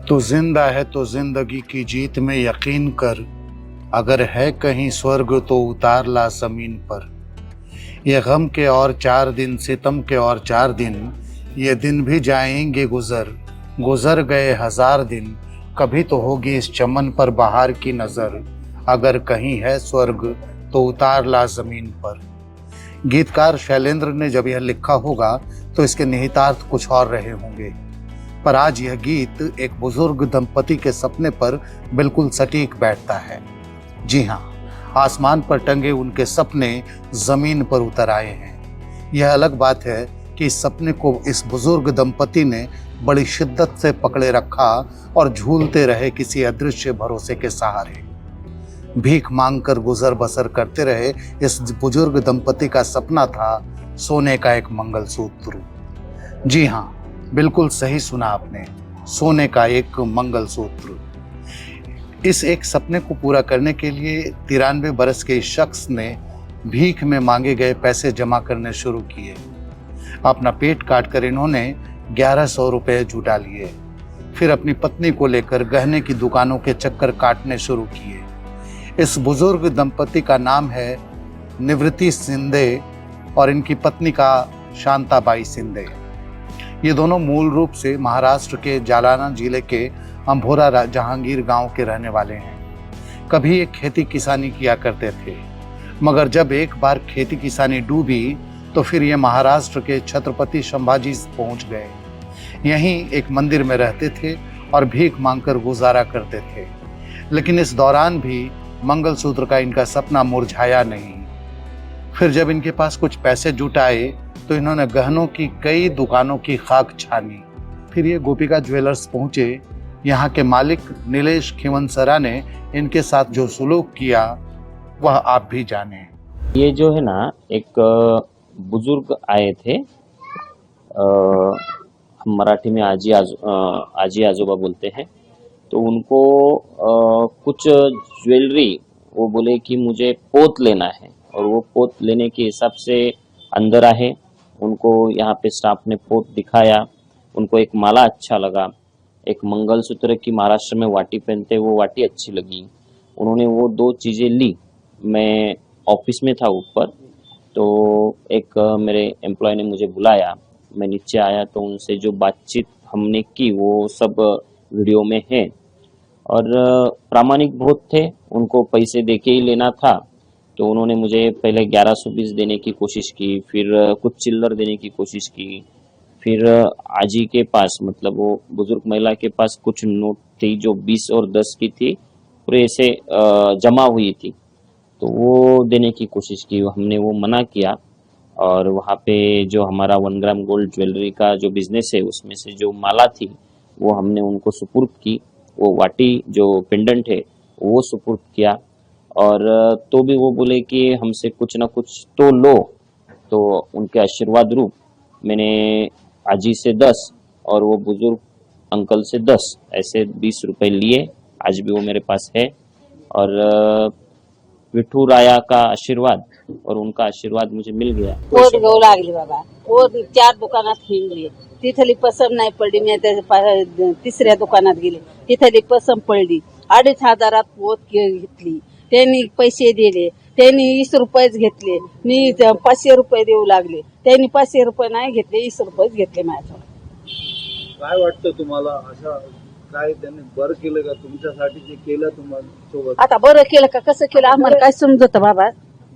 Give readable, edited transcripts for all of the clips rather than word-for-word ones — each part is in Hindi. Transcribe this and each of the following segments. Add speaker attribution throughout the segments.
Speaker 1: तू जिंदा है तो जिंदगी की जीत में यकीन कर, अगर है कहीं स्वर्ग तो उतार ला जमीन पर। ये गम के और 4 दिन, सितम के और 4 दिन, ये दिन भी जाएंगे गुजर। गुजर गए 1000 दिन, कभी तो होगी इस चमन पर बहार की नजर। अगर कहीं है स्वर्ग तो उतार ला जमीन पर। गीतकार शैलेंद्र ने जब यह लिखा होगा तो इसके निहितार्थ कुछ और रहे होंगे, पर आज यह गीत एक बुजुर्ग दंपति के सपने पर बिल्कुल सटीक बैठता है। जी हाँ, आसमान पर टंगे उनके सपने जमीन पर उतर आए हैं। यह अलग बात है कि इस सपने को इस बुजुर्ग दंपति ने बड़ी शिद्दत से पकड़े रखा और झूलते रहे किसी अदृश्य भरोसे के सहारे। भीख मांगकर गुजर बसर करते रहे इस बुजुर्ग दंपति का सपना था सोने का एक मंगलसूत्र। जी हाँ, बिल्कुल सही सुना आपने, सोने का एक मंगलसूत्र। इस एक सपने को पूरा करने के लिए 93 बरस के इस शख्स ने भीख में मांगे गए पैसे जमा करने शुरू किए। अपना पेट काटकर इन्होंने 1100 रुपये जुटा लिए। फिर अपनी पत्नी को लेकर गहने की दुकानों के चक्कर काटने शुरू किए। इस बुजुर्ग दंपति का नाम है निवृत्ति शिंदे और इनकी पत्नी का शांताबाई शिंदे। ये दोनों मूल रूप से महाराष्ट्र के जालना जिले के अंभोरा जहांगीर गांव के रहने वाले हैं। कभी एक खेती किसानी किया करते थे, मगर जब एक बार खेती किसानी डूबी तो फिर ये महाराष्ट्र के छत्रपति संभाजी पहुंच गए। यहीं एक मंदिर में रहते थे और भीख मांगकर गुजारा करते थे। लेकिन इस दौरान भी मंगलसूत्र का इनका सपना मुरझाया नहीं। फिर जब इनके पास कुछ पैसे जुटाए तो इन्होंने गहनों की कई दुकानों की खाक छानी। फिर ये गोपिका ज्वेलर्स पहुंचे। यहाँ के मालिक नीलेश खिवनसरा ने इनके साथ जो सुलूक किया वह आप भी जाने।
Speaker 2: ये जो है ना, एक बुजुर्ग आए थे, हम मराठी में आजी आजोबा बोलते हैं। तो उनको कुछ ज्वेलरी, वो बोले कि मुझे पोत लेना है, और वो पोत लेने के हिसाब से अंदर आए। उनको यहाँ पे स्टाफ ने पोत दिखाया। उनको एक माला अच्छा लगा, एक मंगलसूत्र की महाराष्ट्र में वाटी पहनते, वो वाटी अच्छी लगी। उन्होंने वो 2 चीज़ें ली। मैं ऑफिस में था ऊपर, तो एक मेरे एम्प्लॉय ने मुझे बुलाया। मैं नीचे आया तो उनसे जो बातचीत हमने की वो सब वीडियो में है। और प्रामाणिक बहुत थे, उनको पैसे देके ही लेना था। तो उन्होंने मुझे पहले 1120 देने की कोशिश की, फिर कुछ चिल्लर देने की कोशिश की। फिर आजी के पास, मतलब वो बुजुर्ग महिला के पास कुछ नोट थी जो 20 और 10 की थी, पूरे ऐसे जमा हुई थी। तो वो देने की कोशिश की, हमने वो मना किया। और वहाँ पे जो हमारा 1 ग्राम गोल्ड ज्वेलरी का जो बिजनेस है, उसमें से जो माला थी वो हमने उनको सुपुर्द की। वो वाटी जो पेंडेंट है वो सुपुर्द किया। और तो भी वो बोले कि हमसे कुछ ना कुछ तो लो। तो उनके आशीर्वाद रूप मैंने आजी से 10 और वो बुजुर्ग अंकल से 10 ऐसे 20 रुपए लिए। आज भी वो मेरे पास है। और विठू राया का आशीर्वाद और उनका आशीर्वाद मुझे मिल गया।
Speaker 3: पोत घेऊ लागली बाबा। पोत 4 दुकानात हिंडली, तिथली पसंत नाही पडली। मी तिसऱ्या दुकानात गेले, तिथली पसंत पडली। 2500 पोत घेतली। त्यांनी पैसे दिले, त्यांनी 20 रुपयेच घेतले। मी 500 रुपये देऊ लागले, त्यांनी 500 रुपये नाही घेतले, 20 रुपयेच घेतले माझ्याकडून।
Speaker 4: काय वाटतं तुम्हाला, अशा काय त्यांनी बरं केलं का तुमच्यासाठी जे केलं तुम्हाला सोबत?
Speaker 3: आता बरं केलं का कसं केलं आम्हाला काय समजत बाबा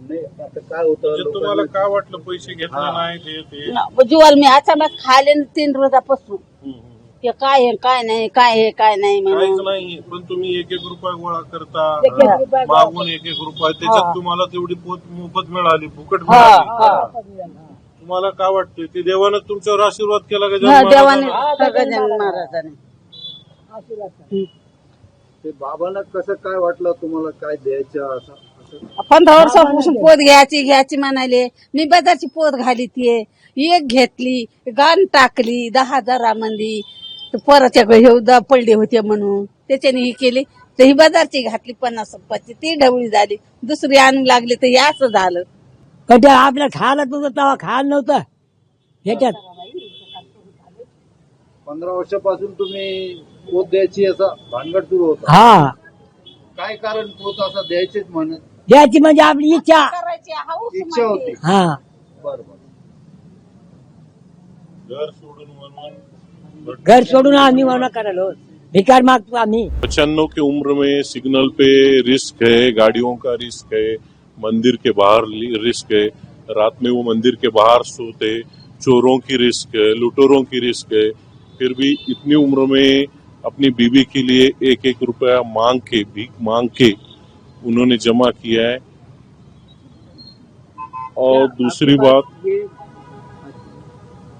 Speaker 4: नाही, आता काय होतं
Speaker 5: तुम्हाला काय वाटलं पैसे घेतले नाही ते
Speaker 3: जुवाल मी अचानक खाले 3 रोजापासून ते काय आहे काय नाही, काय आहे काय नाही
Speaker 5: काहीच
Speaker 3: म्हणून।
Speaker 5: नाही, पण तुम्ही 1-1 रुपया गोळा करता,
Speaker 3: रुपया
Speaker 5: मागून 1-1 रुपया, त्याच्यात तुम्हाला तेवढी पोत मोफत मिळाली, फुकट
Speaker 3: हा,
Speaker 5: मिळाली।
Speaker 3: हा.
Speaker 5: तुम्हाला काय वाटतं, ते देवानं तुमच्यावर आशीर्वाद केला का
Speaker 3: हा,
Speaker 5: जन्माला?
Speaker 3: देवाने गजानन महाराजाने
Speaker 4: ते बाबांना कसं काय वाटलं तुम्हाला, काय द्यायचं असं?
Speaker 3: 15 वर्षापासून पोत घ्यायची म्हणाले। मी बाजारची पोत घाली ती एक घेतली, गाण टाकली 10,000 मंदी। परत पडले होते म्हणून त्याच्याने ही केली, तर ही बाजारची घातली 50 रुपयाची, ती ढवळी झाली। दुसरी आणू लागली तर याच झालं।
Speaker 6: कधी आपल्या खायला तुझं तेव्हा खायला नव्हतं ह्याच्यात।
Speaker 4: 15 वर्षापासून तुम्ही पोत द्यायची असा भानगड सुरू होता.
Speaker 6: हा
Speaker 4: काय कारण पोत असं द्यायचेच म्हणत?
Speaker 6: द्यायची म्हणजे आपली इच्छा.
Speaker 3: करायची हौस
Speaker 4: इच्छा
Speaker 3: म्हणजे.
Speaker 4: होती.
Speaker 6: हा
Speaker 4: बरोबर.
Speaker 5: घर सोडून म्हणून
Speaker 6: घर सोडून आम्ही म्हणा करायलो भिकार मागतो आम्ही.
Speaker 5: 95 की उम्र में सिग्नल पे रिस्क है, गाड़ियों का रिस्क है, मंदिर के बाहर रिस्क है, रात में वो मंदिर के बाहर सोते, चोरों की रिस्क है, लुटेरों की रिस्क है, फिर भी इतनी उम्र में अपनी बीवी के लिए एक एक रुपया मांग के, भीख मांग के उन्होंने जमा किया है। और दूसरी बात,
Speaker 4: ये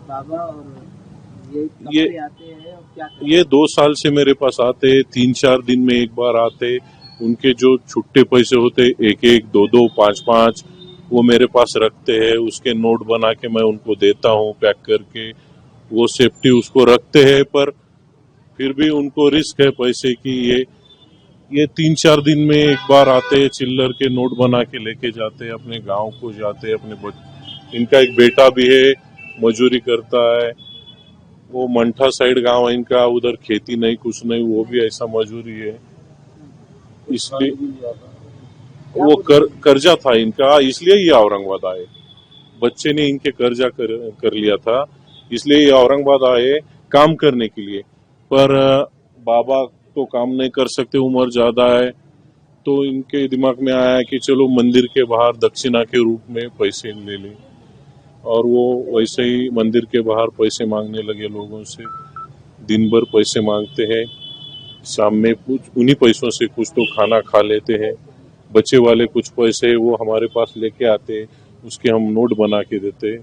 Speaker 4: बाबा और
Speaker 5: ये
Speaker 4: आते हैं और क्या
Speaker 5: ये 2 साल से मेरे पास आते, 3-4 दिन में एक बार आते। उनके जो छुट्टे पैसे होते, 1-1, 2-2, 5-5, वो मेरे पास रखते हैं। उसके नोट बना के मैं उनको देता हूँ पैक करके, वो सेफ्टी उसको रखते हैं। पर फिर भी उनको रिस्क है पैसे की। ये 3-4 दिन में एक बार आते, चिल्लर के नोट बना के लेके जाते, अपने गांव को जाते। इनका एक बेटा भी है, मजूरी करता है, वो मंठा साइड गांव है इनका, उधर खेती नहीं कुछ नहीं, वो भी ऐसा मजूरी है। इसलिए वो कर्जा था इनका, इसलिए ये औरंगाबाद आए। बच्चे ने इनके कर्जा कर लिया था, इसलिए ये औरंगाबाद आए काम करने के लिए। पर बाबा तो काम नहीं कर सकते, उम्र ज्यादा है, तो इनके दिमाग में आया कि चलो मंदिर के बाहर दक्षिणा के रूप में पैसे ले लें। और वो वैसे ही मंदिर के बाहर पैसे मांगने लगे लोगों से। दिन भर पैसे मांगते हैं, शाम में कुछ उन्हीं पैसों से कुछ तो खाना खा लेते हैं। बच्चे वाले कुछ पैसे वो हमारे पास लेके आते, उसके हम नोट बना के देते।